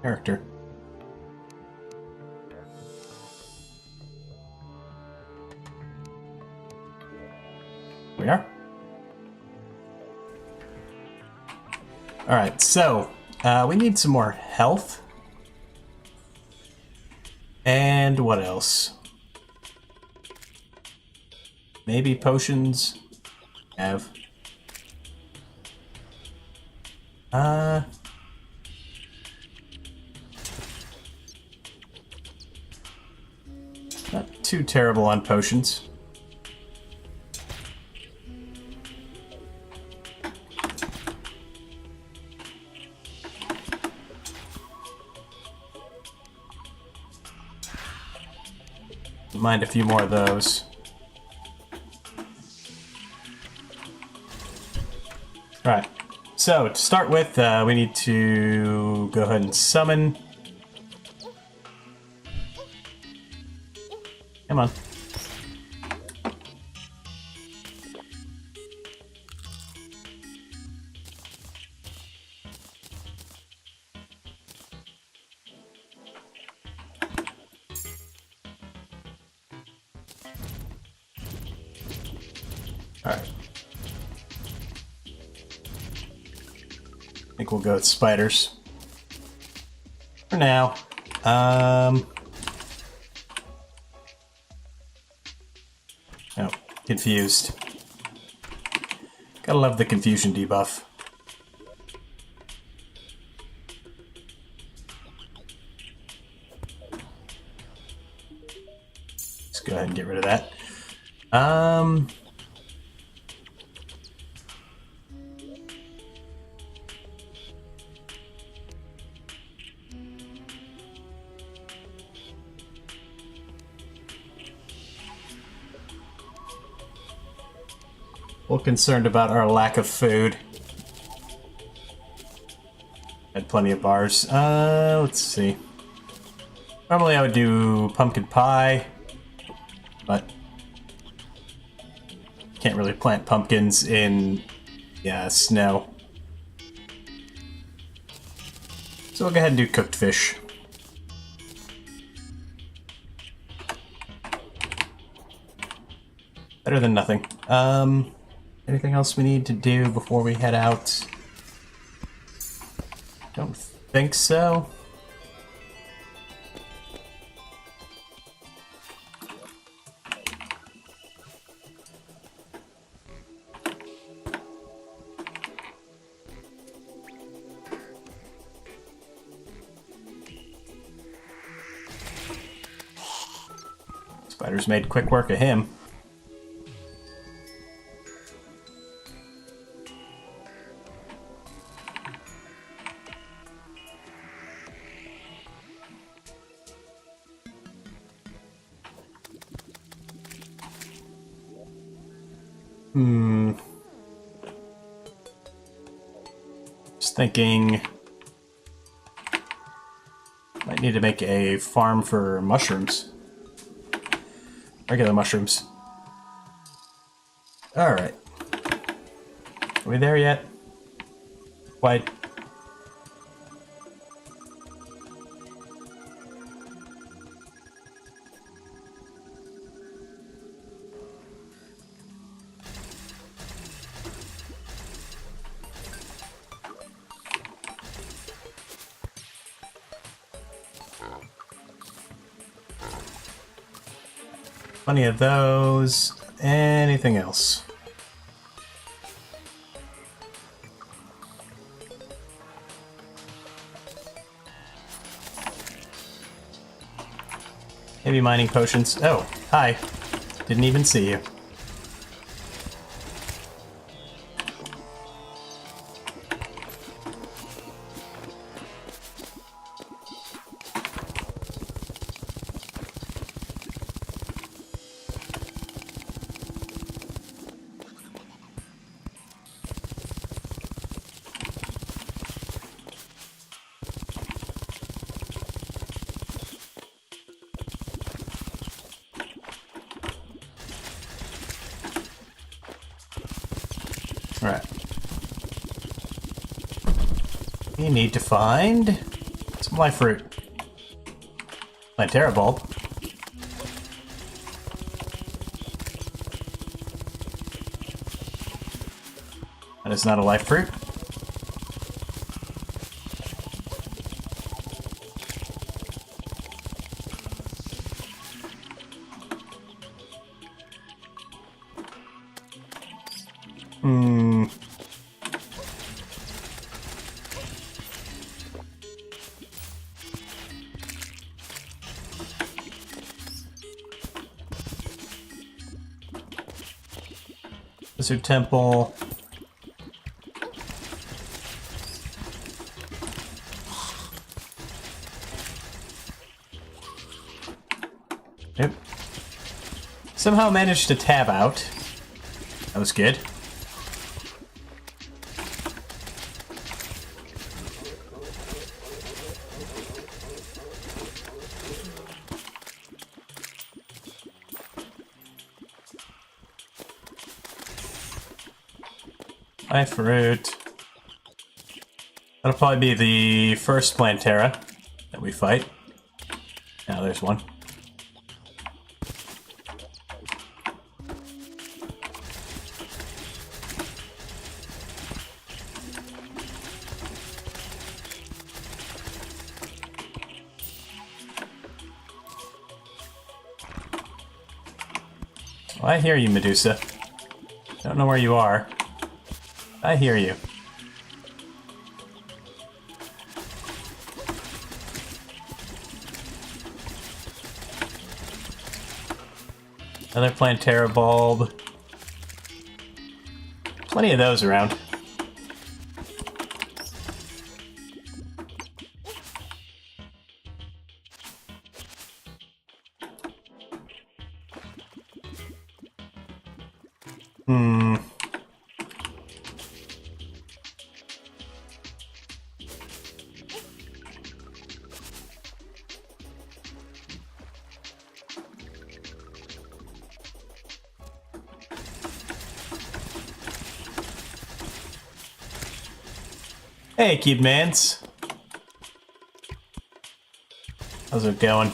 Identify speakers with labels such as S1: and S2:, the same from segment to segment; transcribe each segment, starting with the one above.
S1: character. We are. Alright, so we need some more health. And what else? Maybe potions. Have. Not too terrible on potions. Mind a few more of those. Right. So, to start with, we need to go ahead and summon. Come on. Alright. I think we'll go with spiders. For now. Oh, confused. Gotta love the confusion debuff. Let's go ahead and get rid of that. A little concerned about our lack of food. Had plenty of bars. Let's see. Normally I would do pumpkin pie, but can't really plant pumpkins in, snow. So we'll go ahead and do cooked fish. Better than nothing. Anything else we need to do before we head out? Don't think so. Spider's made quick work of him. Just thinking, might need to make a farm for mushrooms. Regular mushrooms. Alright. Are we there yet? Quite. Plenty of those. Anything else? Maybe mining potions. Oh, hi. Didn't even see you. Alright. We need to find some some life fruit. Plantera bulb. That is not a life fruit. Wizard Temple. Yep. Somehow managed to tab out. That was good. Life fruit. That'll probably be the first Plantera that we fight. Now there's one. Oh, I hear you, Medusa. Don't know where you are. I hear you. Another Plantera bulb. Plenty of those around. Hey, Cube Mans. How's it going?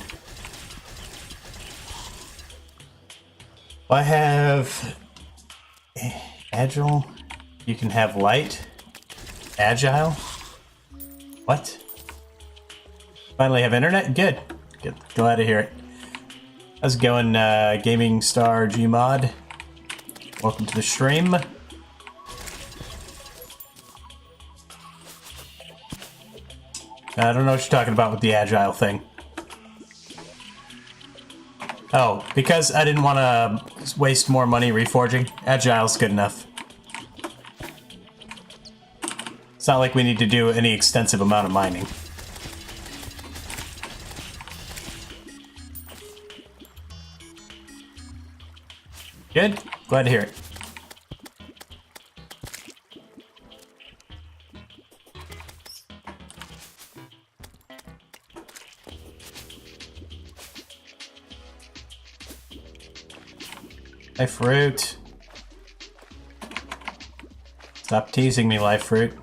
S1: I have Agile. You can have light. Agile. What? Finally have internet? Good. Good. Glad to hear it. How's it going, Gaming Star Gmod? Welcome to the stream. I don't know what you're talking about with the Agile thing. Oh, because I didn't want to waste more money reforging. Agile's good enough. It's not like we need to do any extensive amount of mining. Good? Glad to hear it. Life fruit. Stop teasing me, life fruit.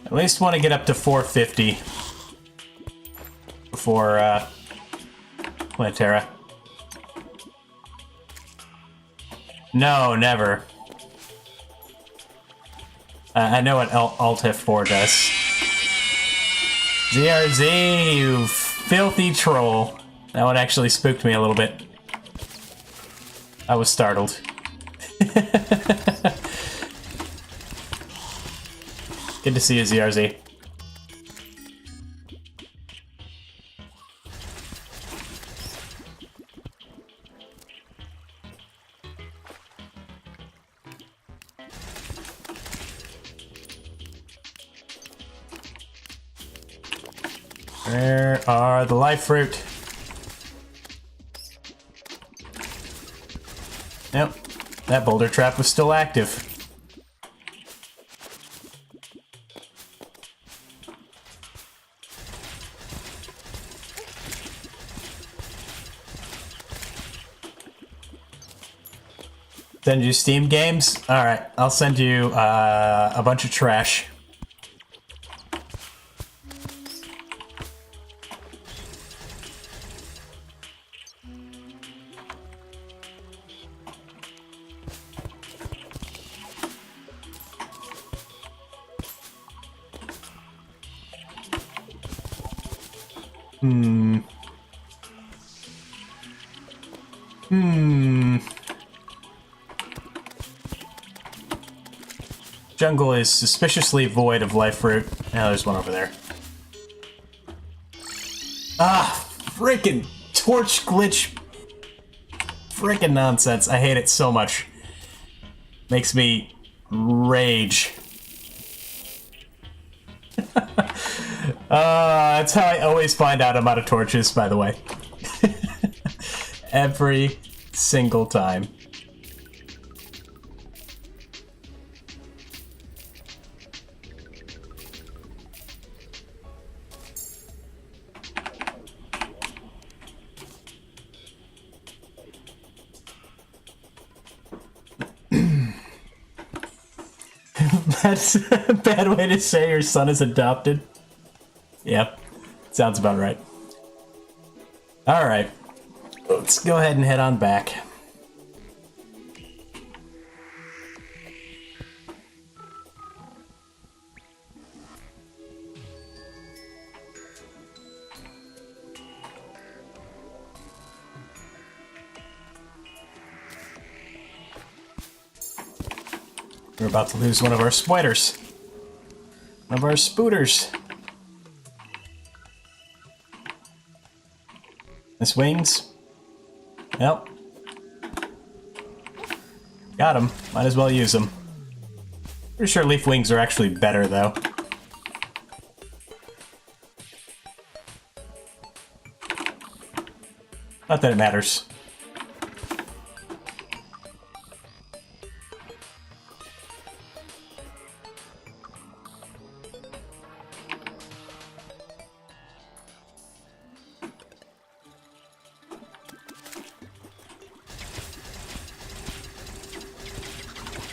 S1: At least want to get up to 450 before Plantera. No, never. I know what Alt F4 does. ZRZ, you filthy troll. That one actually spooked me a little bit. I was startled. Good to see you, ZRZ. Where are the life fruit? Yep, that boulder trap was still active. Send you Steam games? Alright, I'll send you a bunch of trash. Jungle is suspiciously void of life fruit. Now there's one over there. Ah, freaking torch glitch. Freaking nonsense. I hate it so much. Makes me rage. That's how I always find out I'm out of torches, by the way. Every single time. That's a bad way to say your son is adopted. Yep, sounds about right. Alright, let's go ahead and head on back. We're about to lose one of our spiders. One of our spooters. Miss wings? Yep. Got him. Might as well use them. Pretty sure leaf wings are actually better, though. Not that it matters.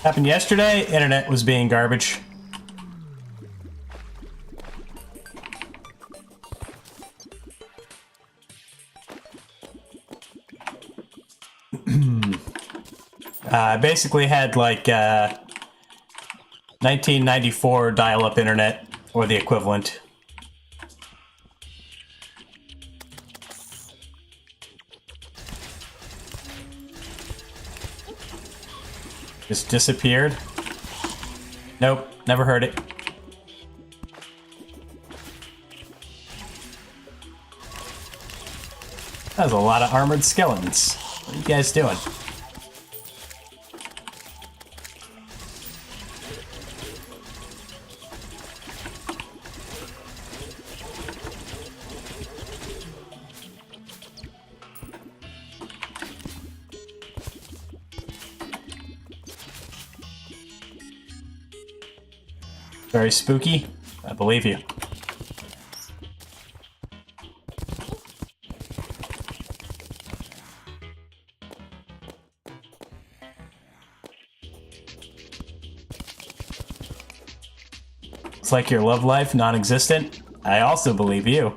S1: Happened yesterday, internet was being garbage. I basically had like 1994 dial-up internet, or the equivalent. Just disappeared. Nope, never heard it. That was a lot of armored skeletons. What are you guys doing? Very spooky. I believe you. It's like your love life non-existent. I also believe you.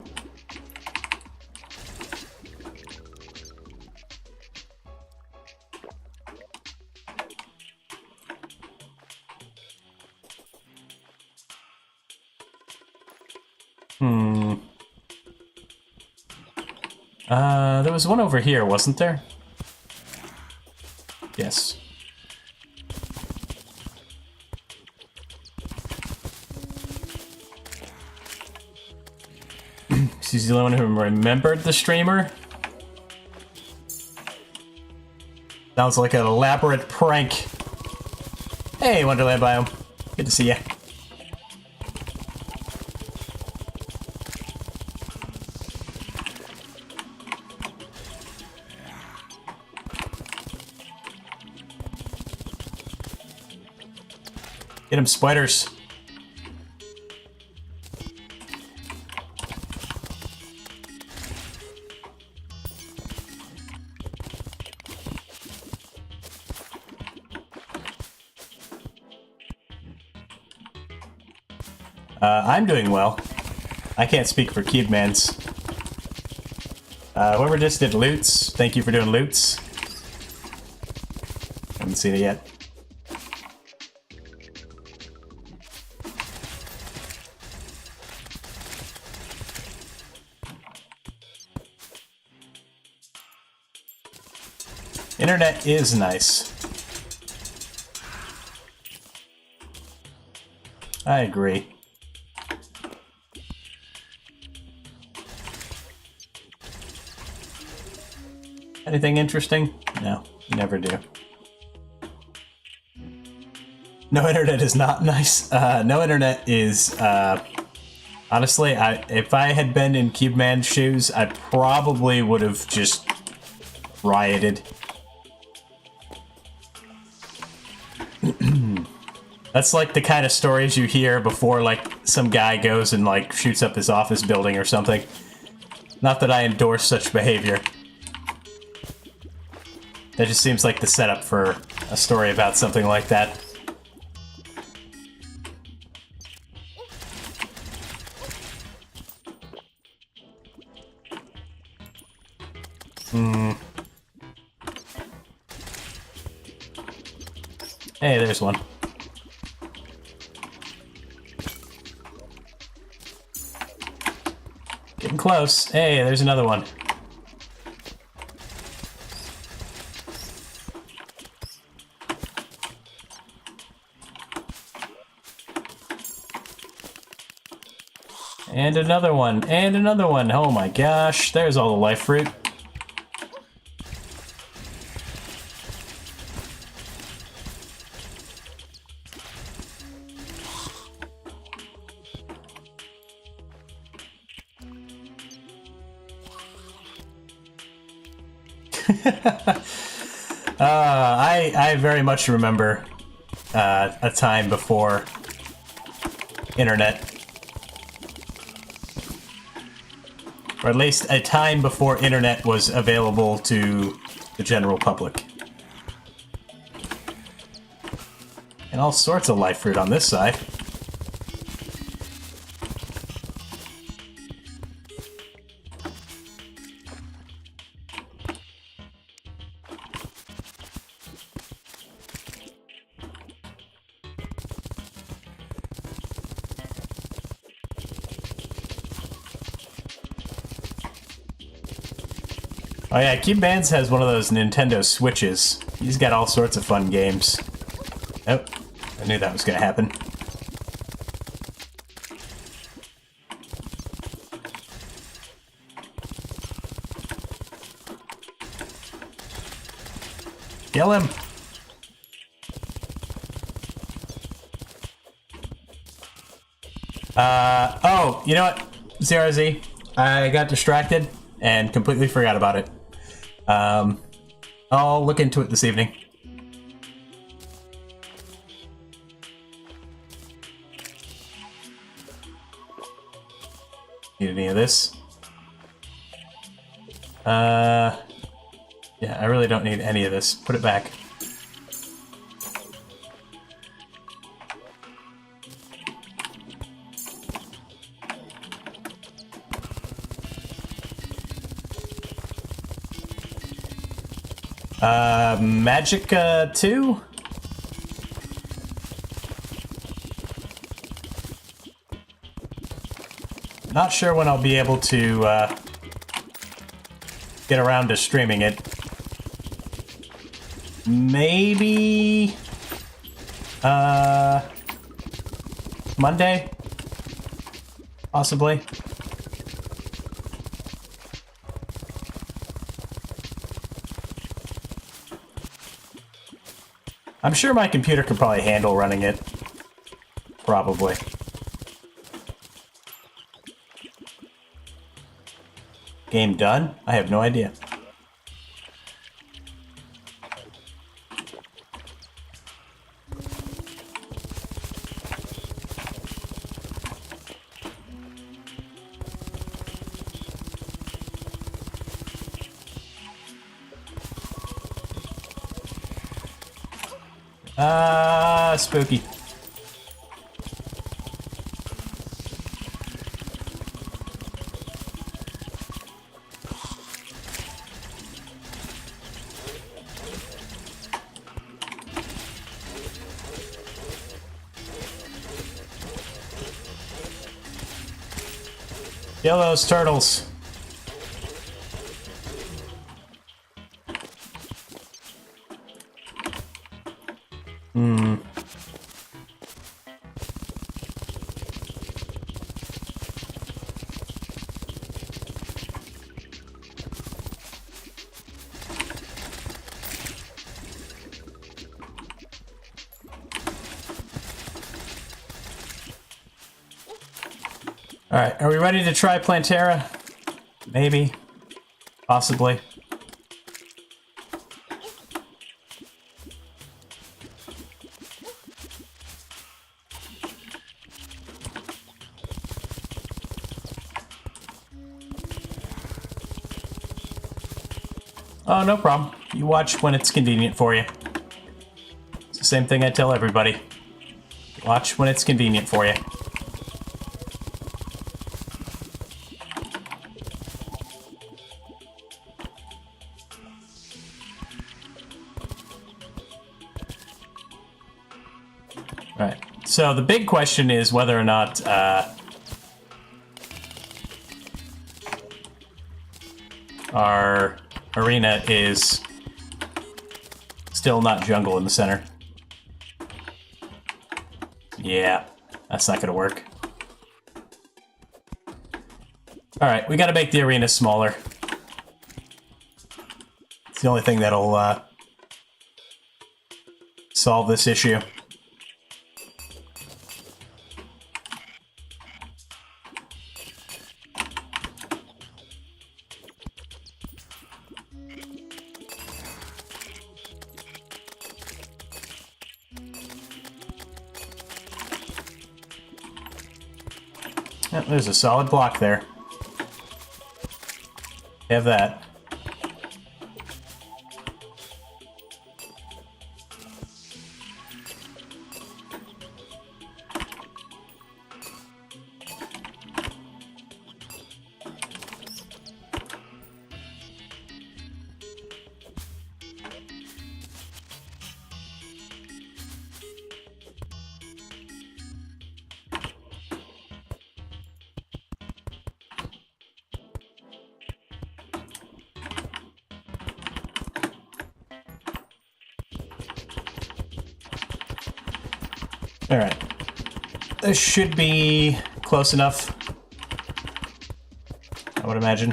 S1: There was one over here, wasn't there? Yes. She's the only one who remembered the streamer. Sounds like an elaborate prank. Hey, Wonderland Biome. Good to see ya. Get him, spiders. I'm doing well. I can't speak for Cubemans. Whoever just did loots, thank you for doing loots. Haven't seen it yet. Internet is nice. I agree. Anything interesting? No, you never do. No internet is not nice. No internet is, honestly, if I had been in Cubeman's shoes, I probably would have just rioted. That's like the kind of stories you hear before, like, some guy goes and, like, shoots up his office building or something. Not that I endorse such behavior. That just seems like the setup for a story about something like that. Hey, there's one. Getting close. Hey, there's another one. And another one, and another one. Oh my gosh, there's all the life fruit. I very much remember a time before internet. Or at least a time before internet was available to the general public. And all sorts of life fruit on this side. Oh yeah, Cubemans has one of those Nintendo Switches. He's got all sorts of fun games. Oh, I knew that was gonna happen. Kill him! Oh, you know what, ZRZ? I got distracted and completely forgot about it. I'll look into it this evening. Need any of this? Yeah, I really don't need any of this. Put it back. Magic 2? Not sure when I'll be able to get around to streaming it. Maybe Monday? Possibly. I'm sure my computer could probably handle running it. Probably. Game done? I have no idea. Spooky. Kill those turtles. Alright, are we ready to try Plantera? Maybe. Possibly. Oh, no problem. You watch when it's convenient for you. It's the same thing I tell everybody. Watch when it's convenient for you. Right. So the big question is whether or not our arena is still not jungle in the center. Yeah, that's not gonna work. Alright, we gotta make the arena smaller. It's the only thing that'll solve this issue. Yep, there's a solid block there. Have that. Alright. This should be close enough, I would imagine.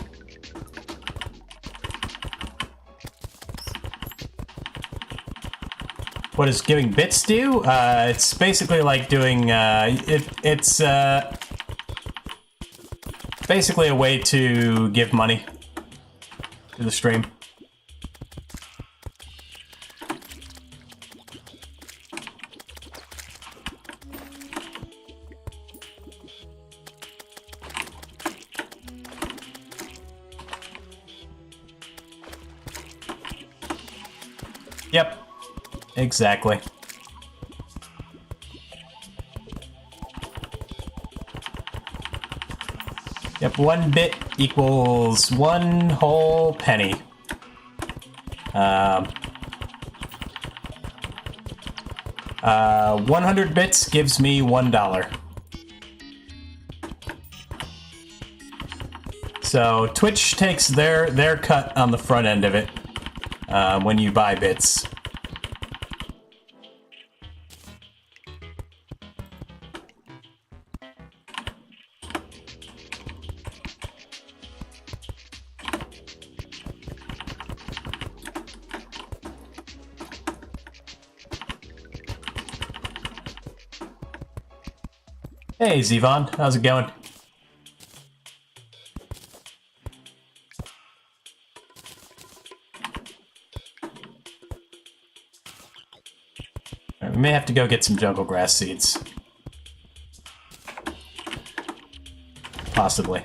S1: What does giving bits do? It's basically like doing, it's basically a way to give money to the stream. Yep, exactly. Yep, 1 bit equals 1 whole penny. 100 bits gives me $1. So Twitch takes their cut on the front end of it when you buy bits. Hey, Zevon, how's it going? We may have to go get some jungle grass seeds. Possibly.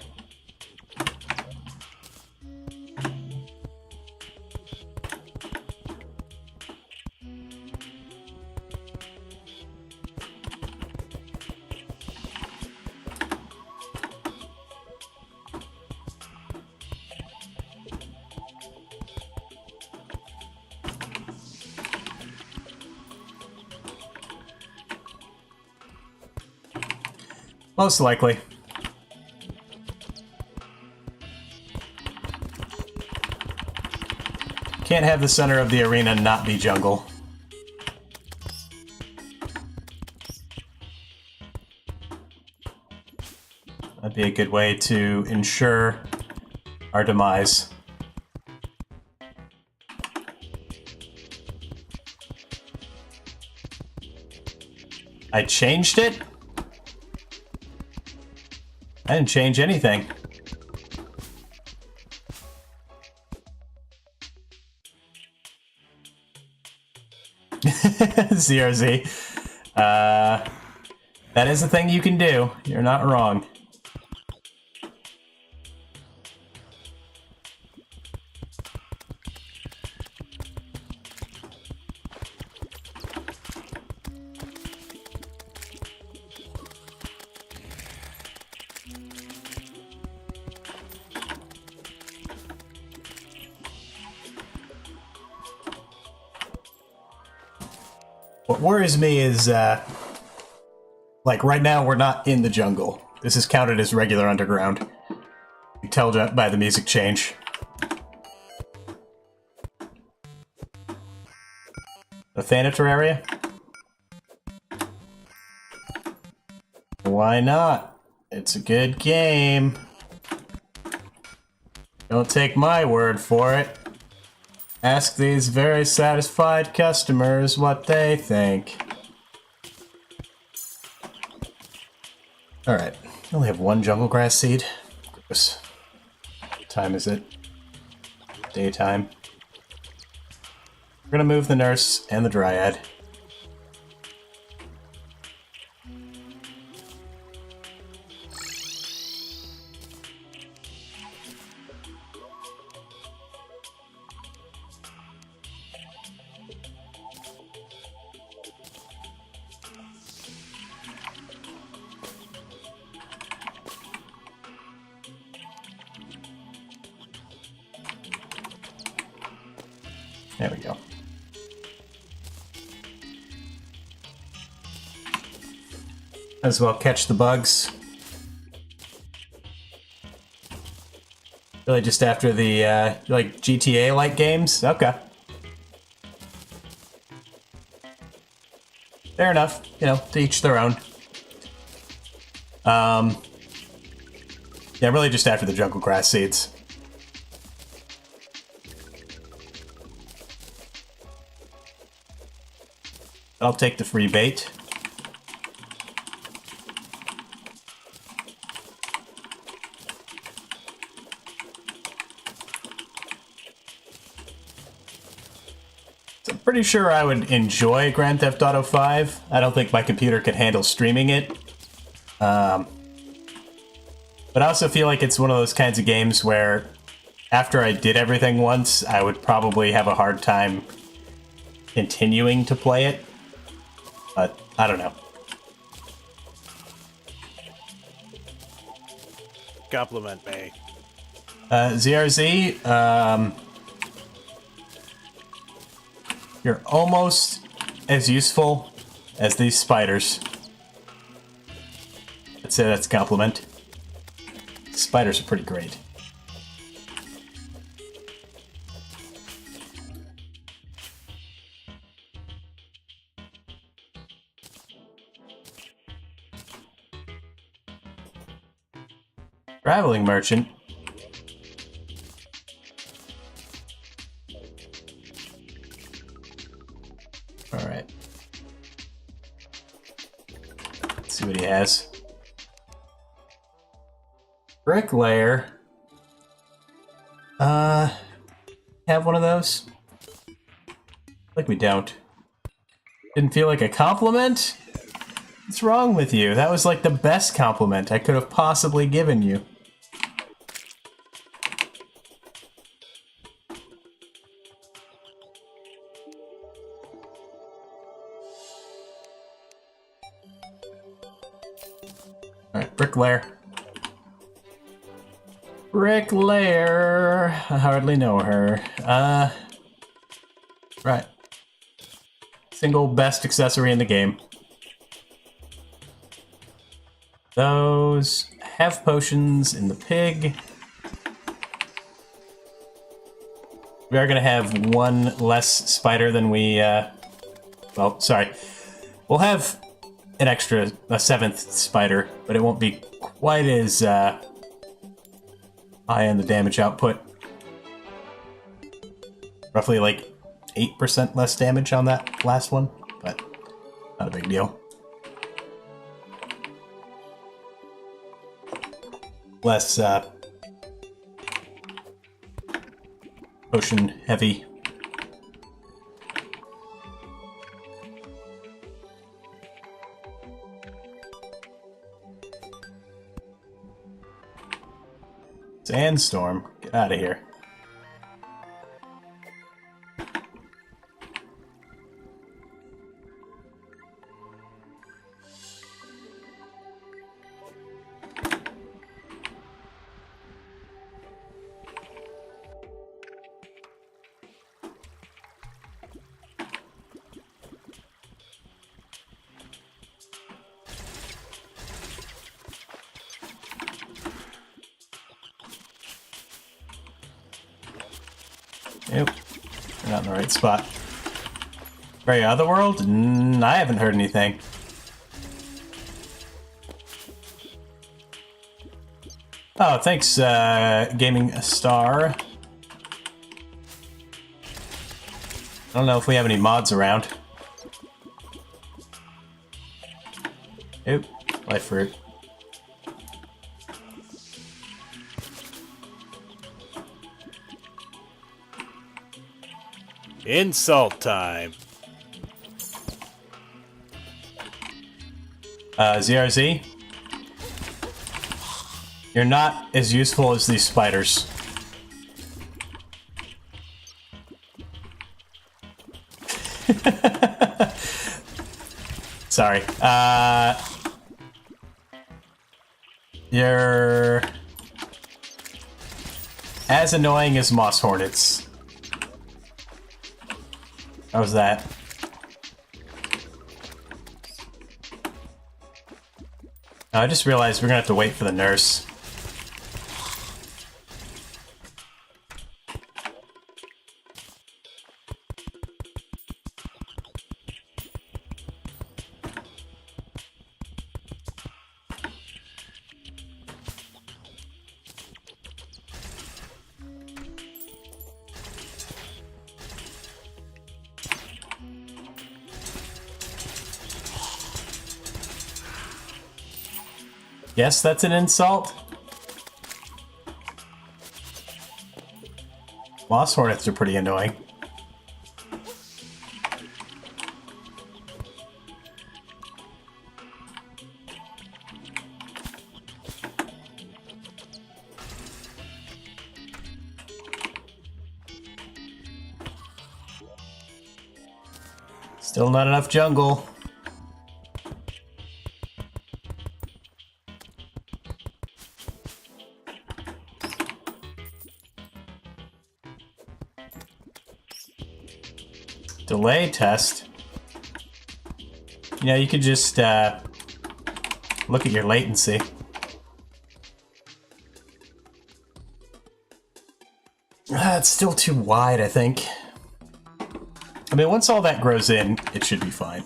S1: Most likely. Can't have the center of the arena not be jungle. That'd be a good way to ensure our demise. I changed it? I didn't change anything. ZRZ. That is a thing you can do. You're not wrong. What worries me is, like, right now we're not in the jungle. This is counted as regular underground. You can tell by the music change. A fan of Terraria? Why not? It's a good game. Don't take my word for it. Ask these very satisfied customers what they think. Alright, I only have one jungle grass seed. Gross. What time is it? Daytime. We're gonna move the nurse and the dryad. There we go. As well catch the bugs. Really just after the, like, GTA-like games? Okay. Fair enough. You know, to each their own. Yeah, really just after the jungle grass seeds. I'll take the free bait. So I'm pretty sure I would enjoy Grand Theft Auto 5. I don't think my computer could handle streaming it. But I also feel like it's one of those kinds of games where after I did everything once, I would probably have a hard time continuing to play it. But I don't know.
S2: Compliment me.
S1: ZRZ, you're almost as useful as these spiders. I'd say that's a compliment. Spiders are pretty great. Traveling merchant. All right. Let's see what he has. Bricklayer. Have one of those? Like we don't. Didn't feel like a compliment? What's wrong with you? That was like the best compliment I could have possibly given you. Alright, Bricklayer. Bricklayer. I hardly know her. Right. Single best accessory in the game. those. Have potions in the pig. We are going to have one less spider than we, well, sorry. We'll have an extra, a 7th spider, but it won't be quite as, high on the damage output. Roughly like 8% less damage on that last one, but not a big deal. Less, potion heavy. Sandstorm, get out of here. Nope, we're not in the right spot. Very Otherworld? I haven't heard anything. Oh, thanks, Gaming Star. I don't know if we have any mods around. Oop, life fruit.
S2: Insult time.
S1: ZRZ? You're not as useful as these spiders. Sorry. You're as annoying as moss hornets. How's that? Oh, I just realized we're gonna have to wait for the nurse. Yes, that's an insult. Moss hornets are pretty annoying. Still not enough jungle. Delay test. You know, you could just look at your latency. It's still too wide, I think. I mean, once all that grows in, it should be fine.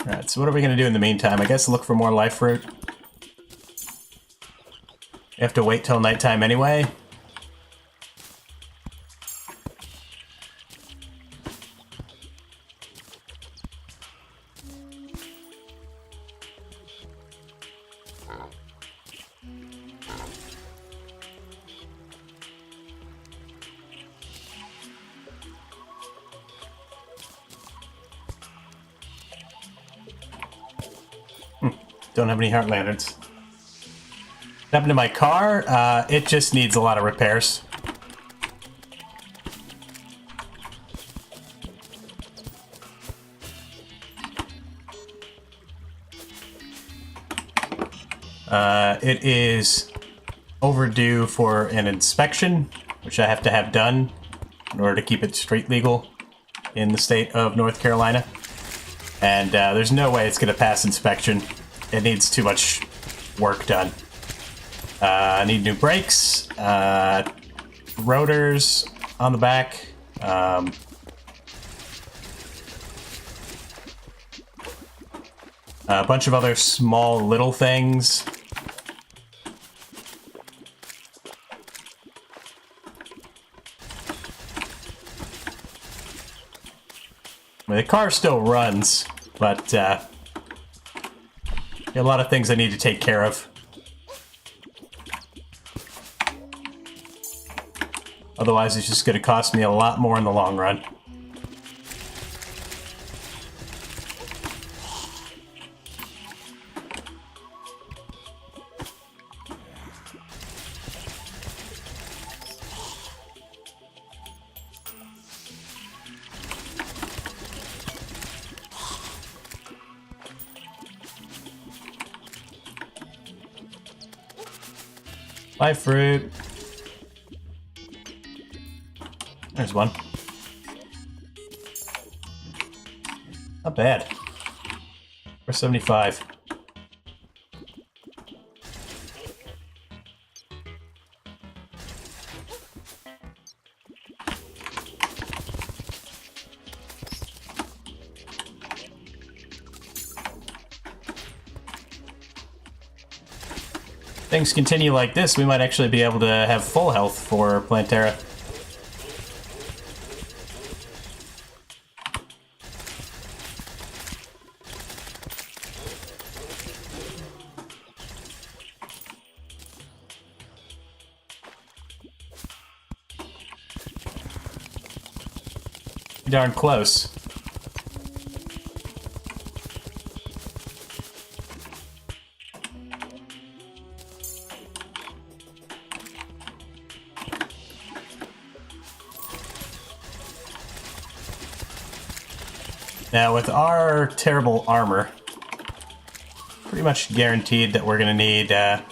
S1: Alright, so what are we going to do in the meantime? I guess look for more life fruit. You have to wait till nighttime anyway. Don't have any heart lanterns. What happened to my car? It just needs a lot of repairs. It is overdue for an inspection, which I have to have done in order to keep it street legal in the state of North Carolina. And there's no way it's going to pass inspection. It needs too much work done. I need new brakes, rotors on the back. A bunch of other small little things. I mean, the car still runs, but a lot of things I need to take care of. Otherwise, it's just going to cost me a lot more in the long run. Bye, fruit. There's one. Not bad. 475. Things continue like this, we might actually be able to have full health for Plantera. Darn close. Now, with our terrible armor, pretty much guaranteed that we're going to need the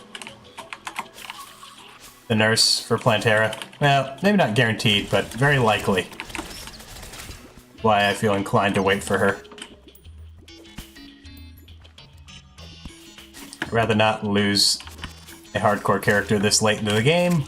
S1: nurse for Plantera. Well, maybe not guaranteed, but very likely. Why I feel inclined to wait for her. I'd rather not lose a hardcore character this late into the game.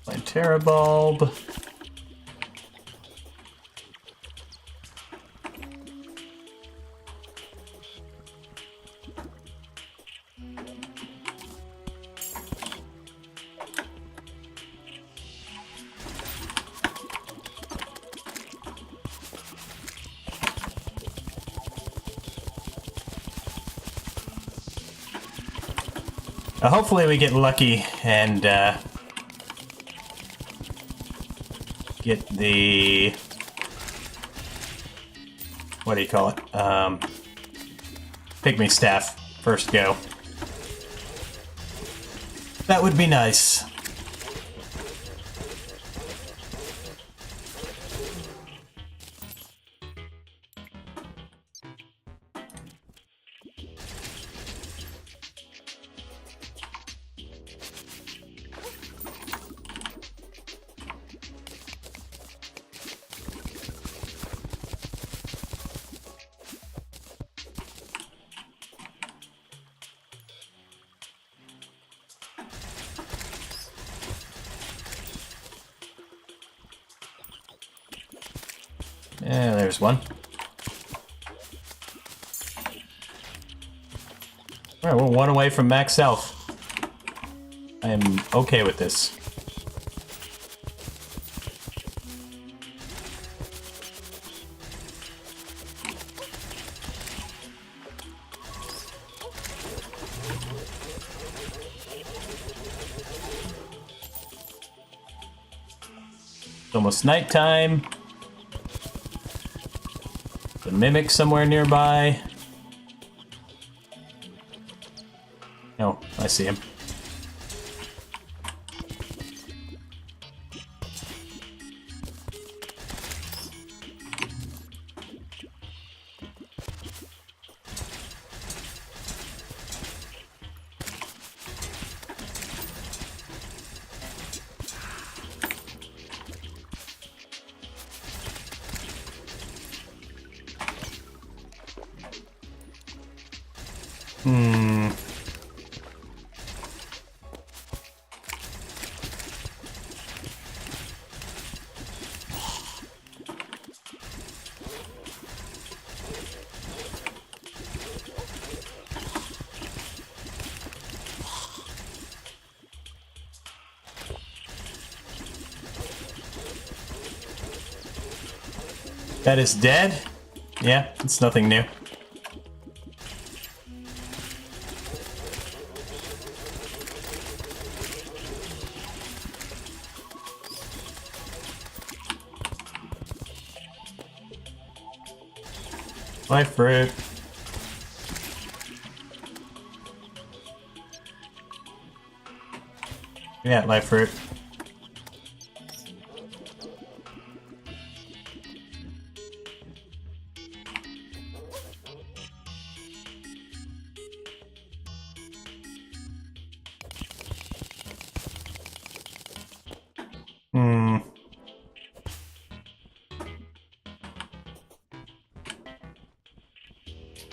S1: Plantera bulb. Hopefully we get lucky and get the, what do you call it? Pygmy staff first go. That would be nice. Yeah, there's one. Alright, we're one away from max health. I am okay with this. almost nighttime. The mimic somewhere nearby. Oh, I see him. That is dead? Yeah, it's nothing new. Life fruit. Yeah, life fruit.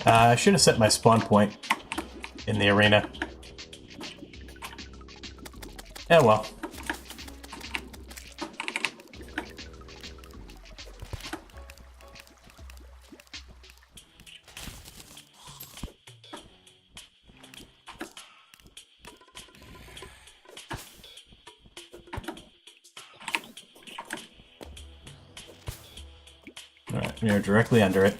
S1: I should have set my spawn point in the arena. Oh well. Alright, we are directly under it.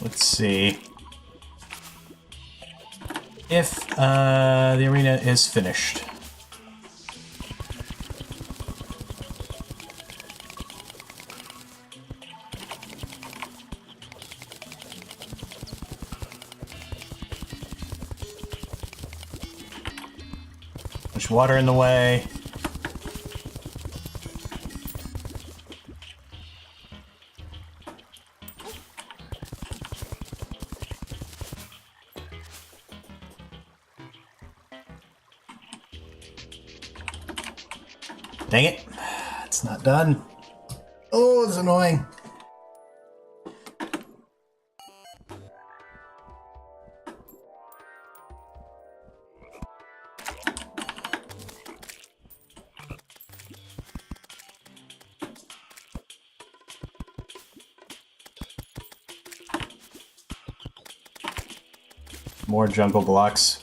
S1: Let's see if the arena is finished. There's water in the way. Dang it. It's not done. Oh, it's annoying. More jungle blocks.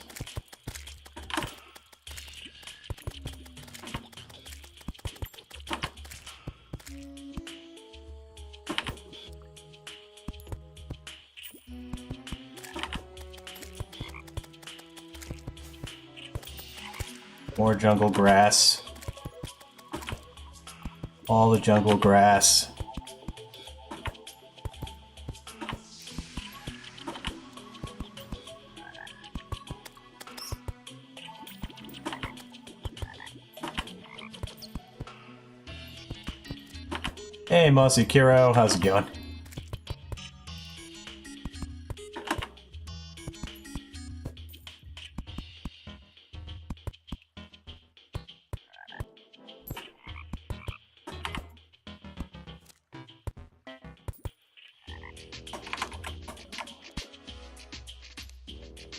S1: More jungle grass. All the jungle grass. Hey, Mossy Kiro, how's it going?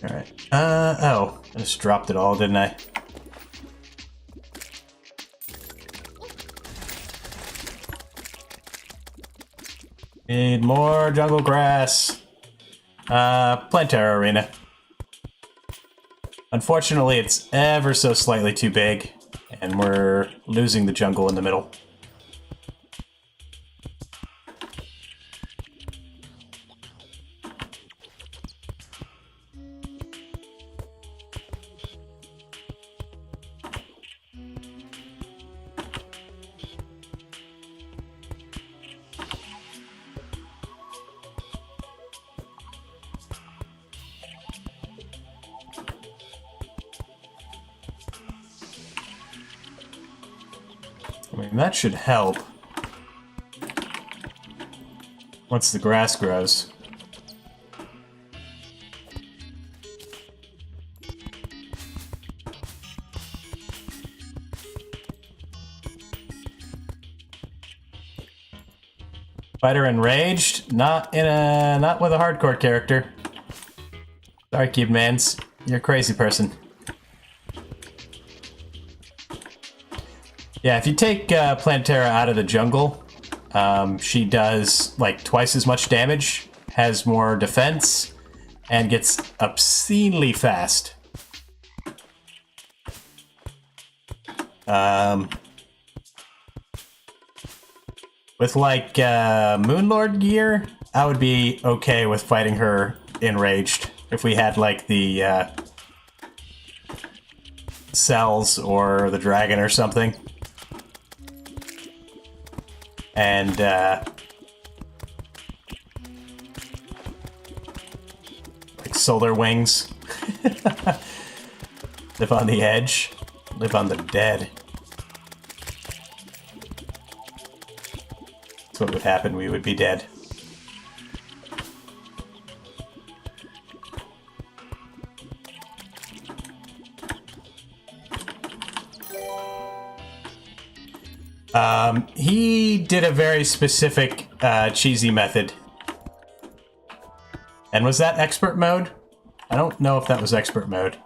S1: Alright. Oh, I just dropped it all, didn't I? Need more jungle grass. Plantera arena. Unfortunately, it's ever so slightly too big. And we're losing the jungle in the middle. I mean, that should help. Once the grass grows. Spider enraged? Not with a hardcore character. Sorry, Cube Mans. You're a crazy person. Yeah, if you take Plantera out of the jungle, she does like twice as much damage, has more defense, and gets obscenely fast. With like Moonlord gear, I would be okay with fighting her enraged if we had like the cells or the dragon or something. And like solar wings. Live on the edge, live on the dead. That's what would happen, we would be dead. He did a very specific, cheesy method. And was that expert mode? I don't know if that was expert mode.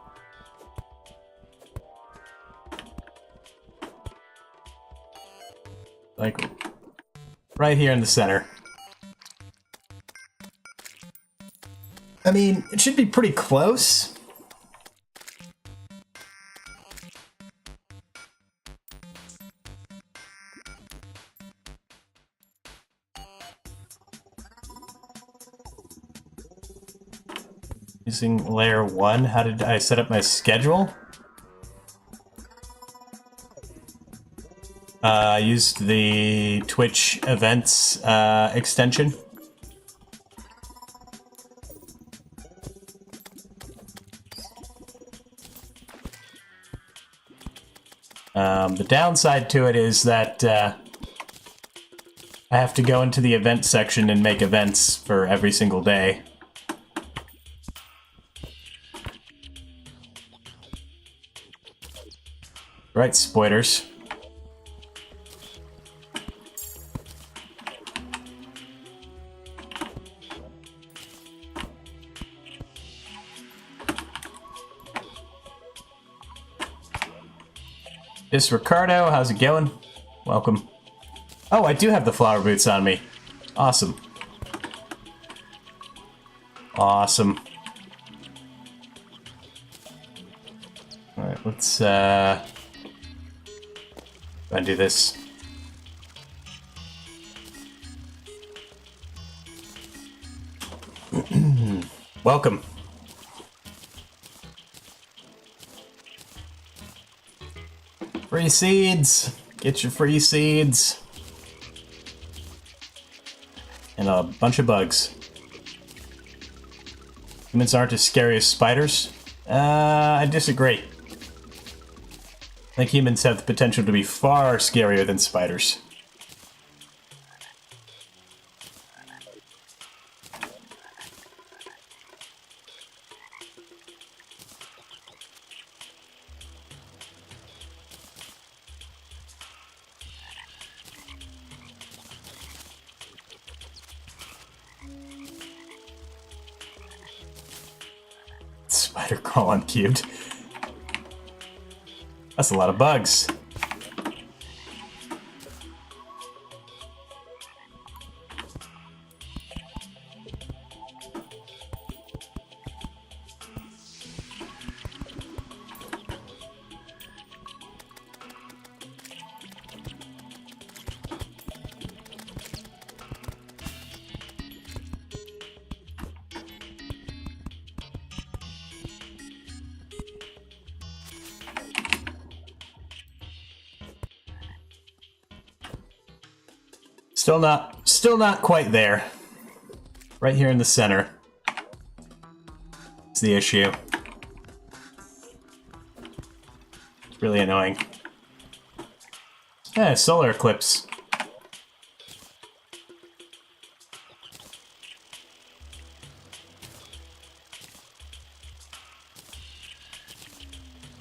S1: Like, right here in the center. I mean, it should be pretty close. Using layer 1, how did I set up my schedule? I used the Twitch events extension. The downside to it is that I have to go into the event section and make events for every single day. Right, spoilers. This is Ricardo, how's it going? Welcome. Oh, I do have the flower boots on me. Awesome. Awesome. Alright, let's undo this. Welcome. Free seeds! Get your free seeds! And a bunch of bugs. Humans aren't as scary as spiders? I disagree. I think humans have the potential to be far scarier than spiders. Spider crawl uncubed. That's a lot of bugs. Still not quite there. Right here in the center. It's the issue. It's really annoying. Yeah, solar eclipse.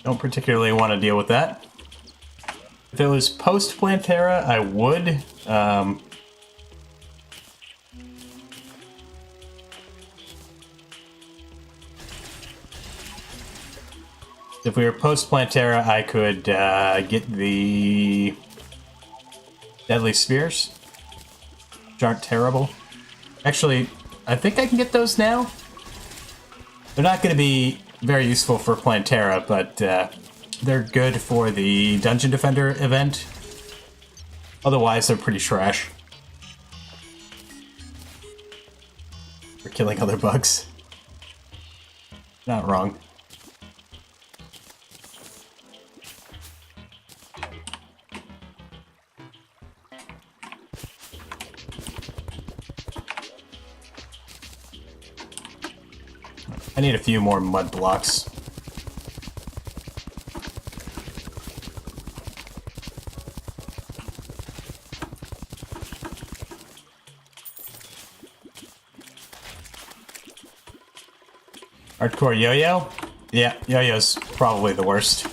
S1: Don't particularly want to deal with that. If it was post-Plantera, I would. If we were post-Plantera, I could get the Deadly Spears, which aren't terrible. Actually, I think I can get those now. They're not going to be very useful for Plantera, but they're good for the Dungeon Defender event. Otherwise, they're pretty trash. For killing other bugs. Not wrong. I need a few more mud blocks. Hardcore yo-yo? Yeah, yo-yo's probably the worst.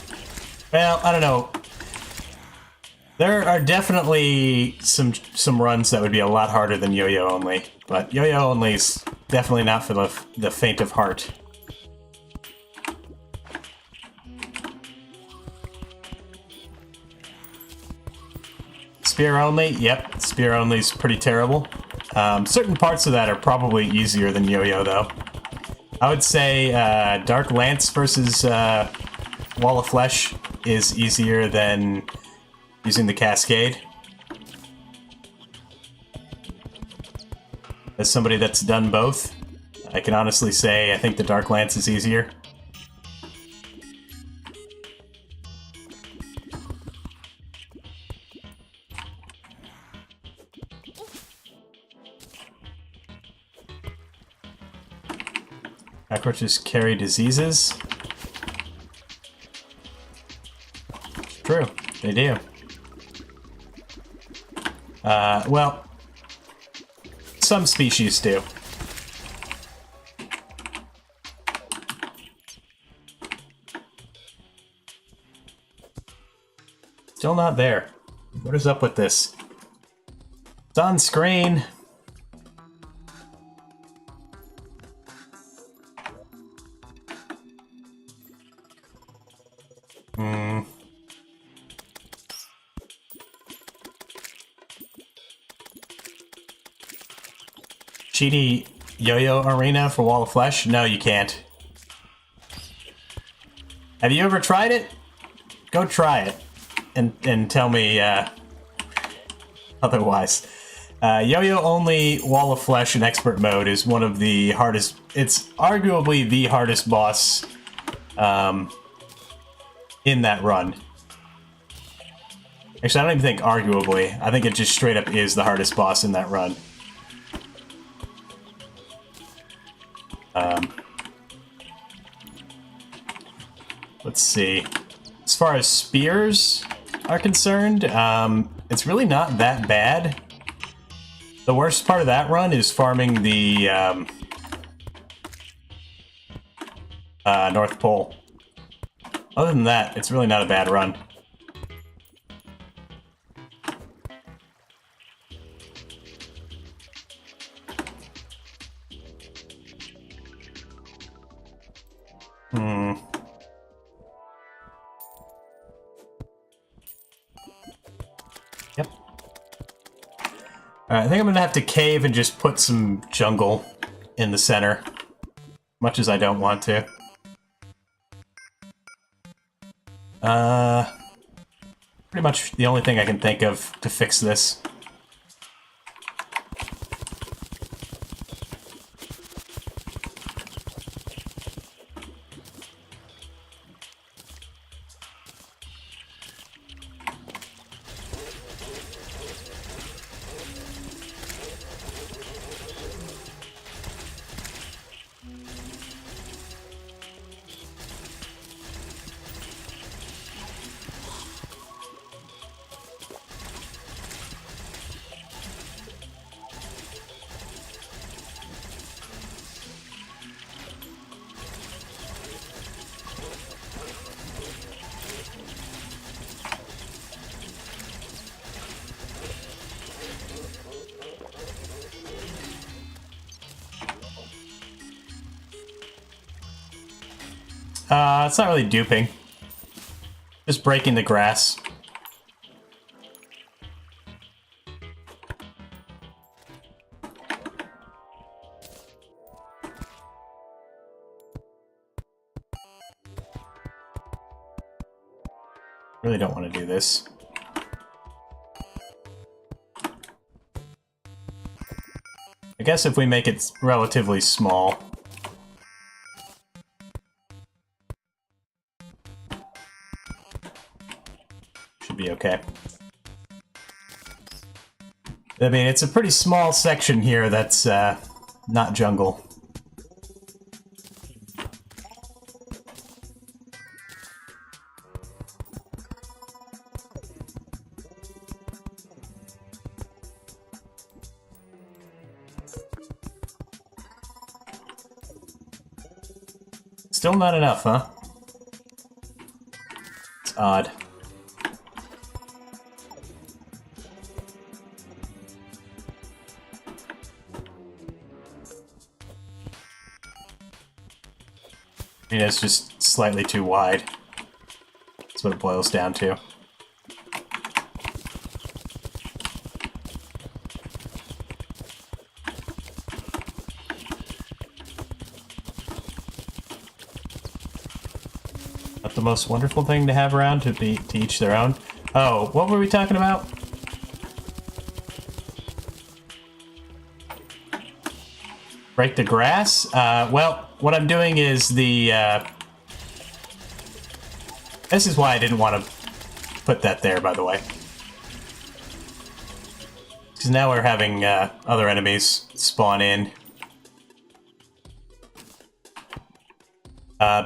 S1: Well, I don't know. There are definitely some runs that would be a lot harder than yo-yo only, but yo-yo only is definitely not for the faint of heart. Spear only? Yep, spear only is pretty terrible. Certain parts of that are probably easier than yo-yo, though. I would say Dark Lance versus Wall of Flesh is easier than using the Cascade. As somebody that's done both, I can honestly say I think the Dark Lance is easier. Cockroaches carry diseases. It's true, they do. Well, some species do. Still not there. What is up with this? It's on screen. Cheaty yo-yo arena for Wall of Flesh? No, you can't. Have you ever tried it? Go try it and tell me otherwise. Yo-yo only Wall of Flesh in expert mode is one of the hardest. It's arguably the hardest boss in that run. Actually, I don't even think arguably. I think it just straight up is the hardest boss in that run. Let's see. As far as spears are concerned, it's really not that bad. The worst part of that run is farming the North Pole. Other than that, it's really not a bad run. Yep. Alright, I think I'm gonna have to cave and just put some jungle in the center. Much as I don't want to. Pretty much the only thing I can think of to fix this. It's not really duping. Just breaking the grass. Really don't want to do this. I guess if we make it relatively small. Should be okay. I mean, it's a pretty small section here that's not jungle. Still not enough, huh? It's odd. I mean, it's just slightly too wide. That's what it boils down to. Not the most wonderful thing to have around, to each their own. Oh, what were we talking about? Break the grass? Well, what I'm doing is the... This is why I didn't want to put that there, by the way. Because now we're having other enemies spawn in.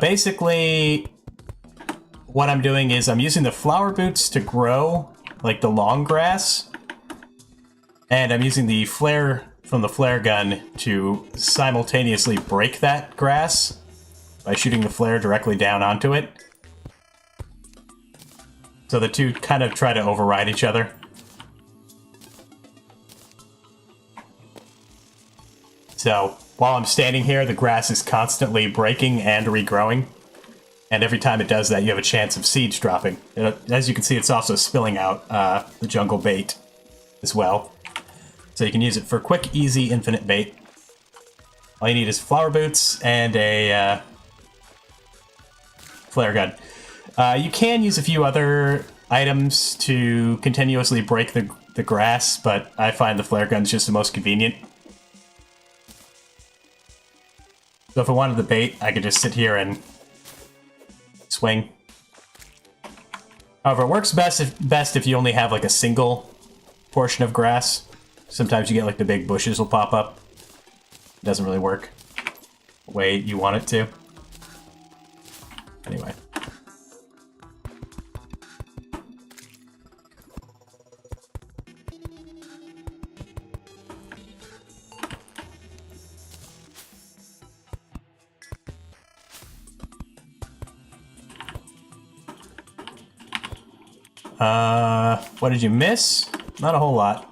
S1: Basically, what I'm doing is I'm using the flower boots to grow, like, the long grass. And I'm using the flare from the flare gun to simultaneously break that grass by shooting the flare directly down onto it. So the two kind of try to override each other. So while I'm standing here, the grass is constantly breaking and regrowing. And every time it does that, you have a chance of seeds dropping. As you can see, it's also spilling out the jungle bait as well. So you can use it for quick, easy, infinite bait. All you need is flower boots and a flare gun. You can use a few other items to continuously break the grass, but I find the flare gun's just the most convenient. So if I wanted the bait, I could just sit here and swing. However, it works best if you only have like a single portion of grass. Sometimes you get like the big bushes will pop up. It doesn't really work the way you want it to. Anyway. What did you miss? Not a whole lot.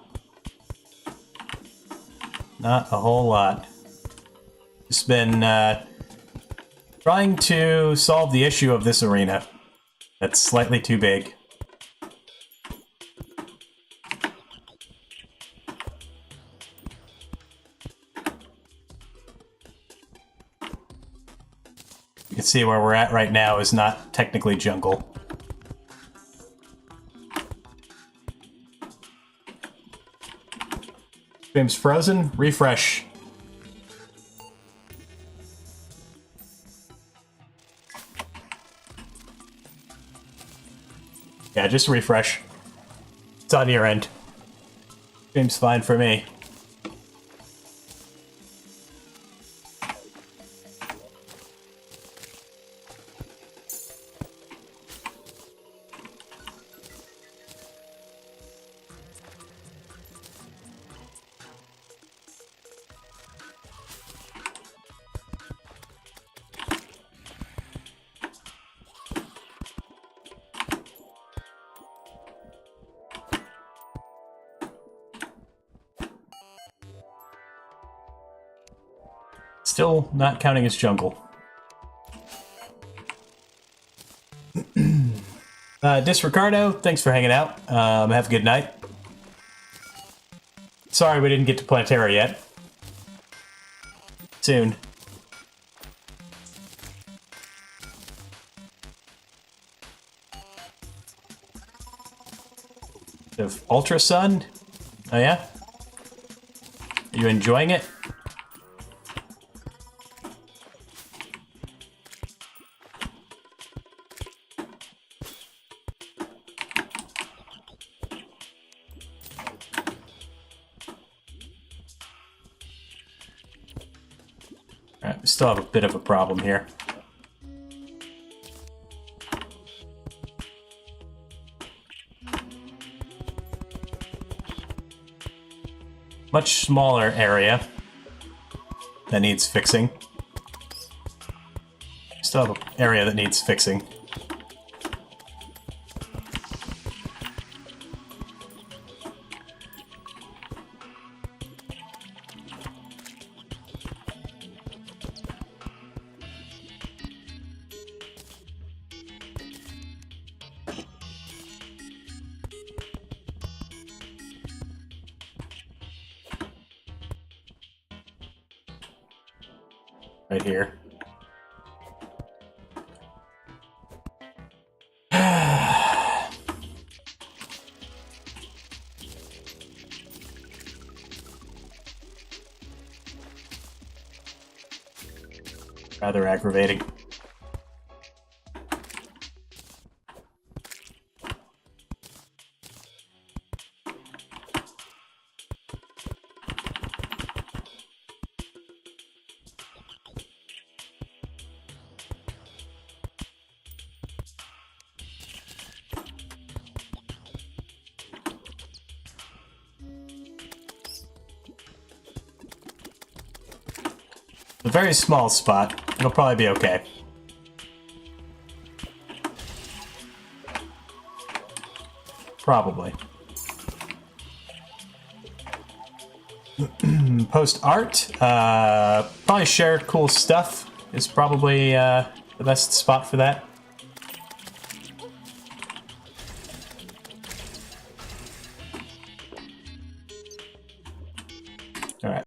S1: Not a whole lot. Just been trying to solve the issue of this arena. That's slightly too big. You can see where we're at right now is not technically jungle. Stream's frozen. Refresh. Yeah, just refresh. It's on your end. Stream's fine for me. Still not counting as jungle. Disricardo, thanks for hanging out. Have a good night. Sorry we didn't get to Plantera yet. Soon. Of Ultra Sun? Oh yeah? Are you enjoying it? Alright, we still have a bit of a problem here. Much smaller area that needs fixing. Still have an area that needs fixing. Right here. Rather aggravating. A very small spot. It'll probably be okay. Probably. Post art. Probably share cool stuff is probably the best spot for that.